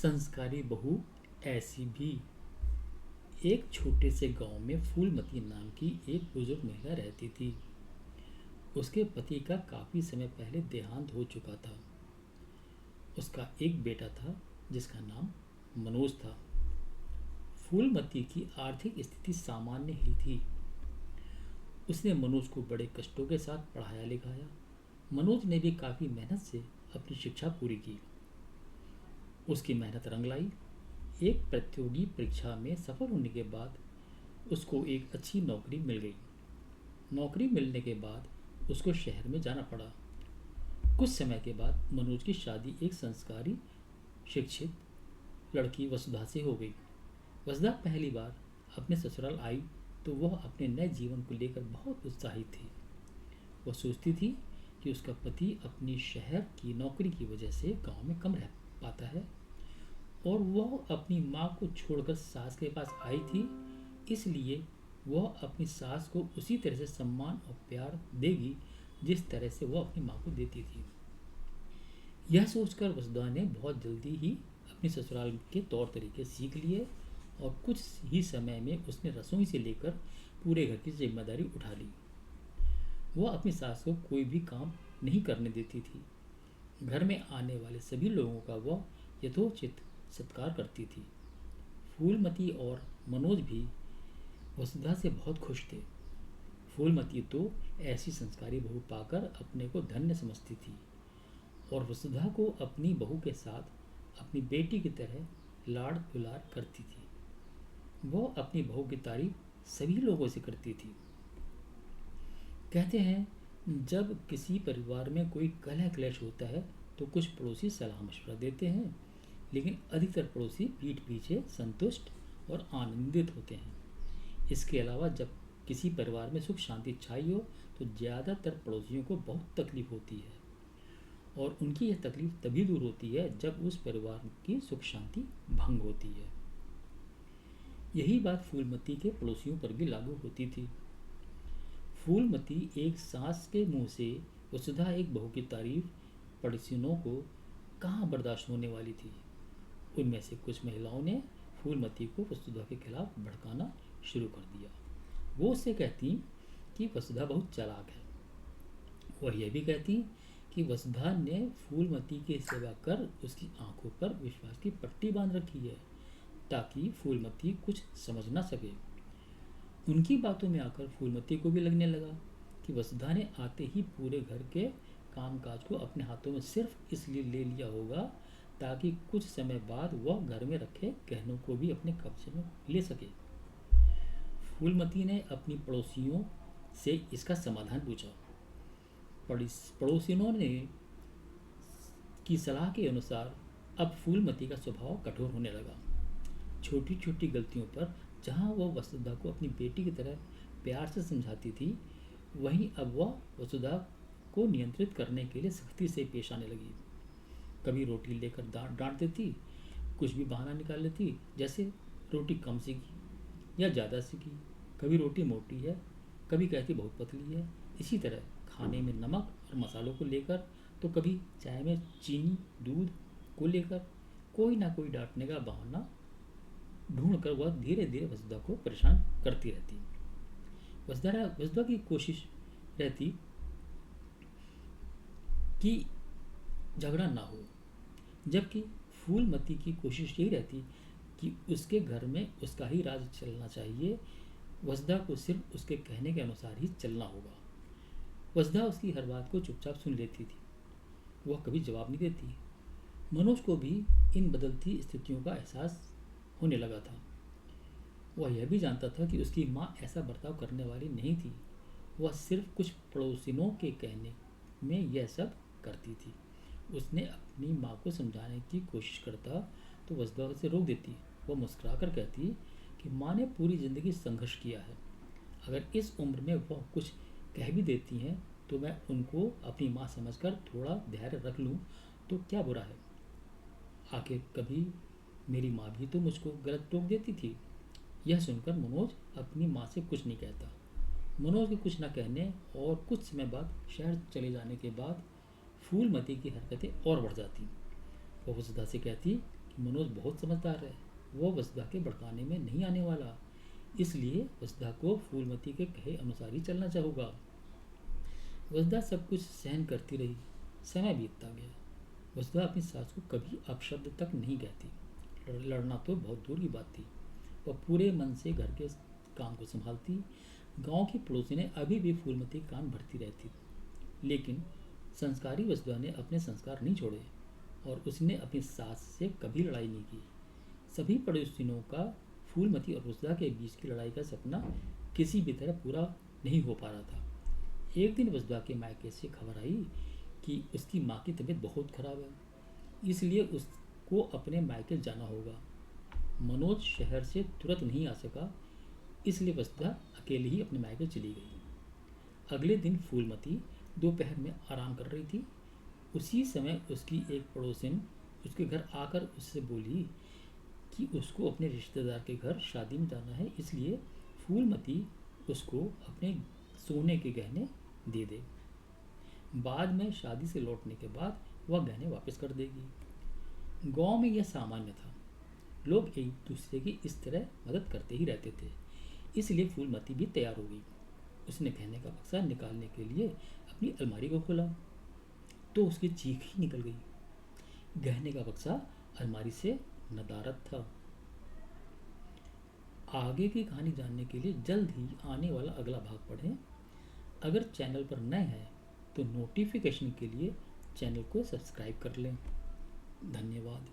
संस्कारी बहू ऐसी भी। एक छोटे से गांव में फूलमती नाम की एक बुजुर्ग महिला रहती थी। उसके पति का काफी समय पहले देहांत हो चुका था। उसका एक बेटा था जिसका नाम मनोज था। फूलमती की आर्थिक स्थिति सामान्य ही थी। उसने मनोज को बड़े कष्टों के साथ पढ़ाया लिखाया। मनोज ने भी काफी मेहनत से अपनी शिक्षा पूरी की। उसकी मेहनत रंग लाई। एक प्रतियोगी परीक्षा में सफल होने के बाद उसको एक अच्छी नौकरी मिल गई। नौकरी मिलने के बाद उसको शहर में जाना पड़ा। कुछ समय के बाद मनोज की शादी एक संस्कारी शिक्षित लड़की वसुधा से हो गई। वसुधा पहली बार अपने ससुराल आई तो वह अपने नए जीवन को लेकर बहुत उत्साहित थी। वह सोचती थी कि उसका पति अपनी शहर की नौकरी की वजह से गांव में कम रह पाता है और वह अपनी माँ को छोड़कर सास के पास आई थी, इसलिए वह अपनी सास को उसी तरह से सम्मान और प्यार देगी जिस तरह से वह अपनी माँ को देती थी। यह सोचकर वसुधा ने बहुत जल्दी ही अपने ससुराल के तौर तरीके सीख लिए और कुछ ही समय में उसने रसोई से लेकर पूरे घर की जिम्मेदारी उठा ली। वह अपनी सास को कोई भी काम नहीं करने देती थी। घर में आने वाले सभी लोगों का वह यथोचित सत्कार करती थी। फूलमती और मनोज भी वसुधा से बहुत खुश थे। फूलमती तो ऐसी संस्कारी बहू पाकर अपने को धन्य समझती थी और वसुधा को अपनी बहू के साथ अपनी बेटी की तरह लाड़ दुलार करती थी। वह अपनी बहू की तारीफ सभी लोगों से करती थी। कहते हैं जब किसी परिवार में कोई कलह क्लेश होता है तो कुछ पड़ोसी सलाह मशवरा देते हैं, लेकिन अधिकतर पड़ोसी पीठ पीछे संतुष्ट और आनंदित होते हैं। इसके अलावा जब किसी परिवार में सुख शांति छाई हो तो ज़्यादातर पड़ोसियों को बहुत तकलीफ होती है और उनकी यह तकलीफ तभी दूर होती है जब उस परिवार की सुख शांति भंग होती है। यही बात फूलमती के पड़ोसियों पर भी लागू होती थी। फूलमती एक सास के मुंह से वसुधा एक बहू की तारीफ पड़ोसियों को कहाँ बर्दाश्त होने वाली थी। उनमें से कुछ महिलाओं ने फूलमती को वसुधा के खिलाफ भड़काना शुरू कर दिया। वो उससे कहती कि वसुधा बहुत चालाक है। वह यह भी कहती कि वसुधा ने फूलमती की सेवा कर उसकी आंखों पर विश्वास की पट्टी बांध रखी है ताकि फूलमती कुछ समझ ना सके। उनकी बातों में आकर फूलमती को भी लगने लगा कि वसुधा ने आते ही पूरे घर के कामकाज को अपने हाथों में सिर्फ इसलिए ले लिया होगा ताकि कुछ समय बाद वह घर में रखे गहनों को भी अपने कब्जे में ले सके। फूलमती ने अपनी पड़ोसियों से इसका समाधान पूछा। पड़ोसियों ने की सलाह के अनुसार अब फूलमती का स्वभाव कठोर होने लगा। छोटी छोटी गलतियों पर जहाँ वह वसुधा को अपनी बेटी की तरह प्यार से समझाती थी, वहीं अब वह वसुधा को नियंत्रित करने के लिए सख्ती से पेश आने लगी। कभी रोटी लेकर डांट देती, कुछ भी बहाना निकाल लेती, जैसे रोटी कम सीखी या ज़्यादा सीखी। कभी रोटी मोटी है, कभी कहती बहुत पतली है। इसी तरह खाने में नमक और मसालों को लेकर, तो कभी चाय में चीनी दूध को लेकर कोई ना कोई डांटने का बहाना ढूंढकर वह धीरे धीरे वसुधा को परेशान करती रहती। वसुधा की कोशिश रहती कि झगड़ा ना हो, जबकि फूलमती की कोशिश यही रहती कि उसके घर में उसका ही राज चलना चाहिए। वसुधा को सिर्फ उसके कहने के अनुसार ही चलना होगा। वसुधा उसकी हर बात को चुपचाप सुन लेती थी। वह कभी जवाब नहीं देती। मनोज को भी इन बदलती स्थितियों का एहसास होने लगा था। वह यह भी जानता था कि उसकी माँ ऐसा बर्ताव करने वाली नहीं थी। वह सिर्फ कुछ पड़ोसिनों के कहने में यह सब करती थी। उसने अपनी माँ को समझाने की कोशिश करता तो वसुधा उसे रोक देती। वह मुस्कुराकर कहती कि माँ ने पूरी ज़िंदगी संघर्ष किया है। अगर इस उम्र में वह कुछ कह भी देती हैं तो मैं उनको अपनी माँ समझकर थोड़ा धैर्य रख लूँ तो क्या बुरा है। आखिर कभी मेरी माँ भी तो मुझको गलत टोक देती थी। यह सुनकर मनोज अपनी माँ से कुछ नहीं कहता। मनोज के कुछ न कहने और कुछ समय बाद शहर चले जाने के बाद फूलमती की हरकतें और बढ़ जाती। वह वसुधा से कहती कि मनोज बहुत समझदार है, वो वसुधा के भड़काने में नहीं आने वाला, इसलिए वसुधा को फूलमती के कहे अनुसार ही चलना चाहूँगा। वसुधा सब कुछ सहन करती रही। समय बीतता गया। वसुधा अपनी सास को कभी अपशब्द तक नहीं कहती। लड़ना तो बहुत दूर की बात थी। वह पूरे मन से घर के काम को संभालती। गांव की पड़ोसी ने अभी भी फूलमती कान भरती रहती, लेकिन संस्कारी वसुधा ने अपने संस्कार नहीं छोड़े और उसने अपनी सास से कभी लड़ाई नहीं की। सभी पड़ोसियों का फूलमती और वसुधा के बीच की लड़ाई का सपना किसी भी तरह पूरा नहीं हो पा रहा था। एक दिन वसुधा के मायके से खबर आई कि उसकी माँ की तबीयत बहुत खराब है, इसलिए उसको अपने मायके जाना होगा। मनोज शहर से तुरंत नहीं आ सका, इसलिए वसुधा अकेले ही अपने मायके चली गई। अगले दिन फूलमती दोपहर में आराम कर रही थी। उसी समय उसकी एक पड़ोसिन उसके घर आकर उससे बोली कि उसको अपने रिश्तेदार के घर शादी में जाना है, इसलिए फूलमती उसको अपने सोने के गहने दे दे। बाद में शादी से लौटने के बाद वह गहने वापस कर देगी। गांव में यह सामान्य था। लोग एक दूसरे की इस तरह मदद करते ही रहते थे, इसलिए फूलमती भी तैयार हो गई। उसने गहने का बक्सा निकालने के लिए अपनी अलमारी को खोला तो उसकी चीख ही निकल गई। गहने का बक्सा अलमारी से नदारद था। आगे की कहानी जानने के लिए जल्द ही आने वाला अगला भाग पढ़ें। अगर चैनल पर नए हैं तो नोटिफिकेशन के लिए चैनल को सब्सक्राइब कर लें। धन्यवाद।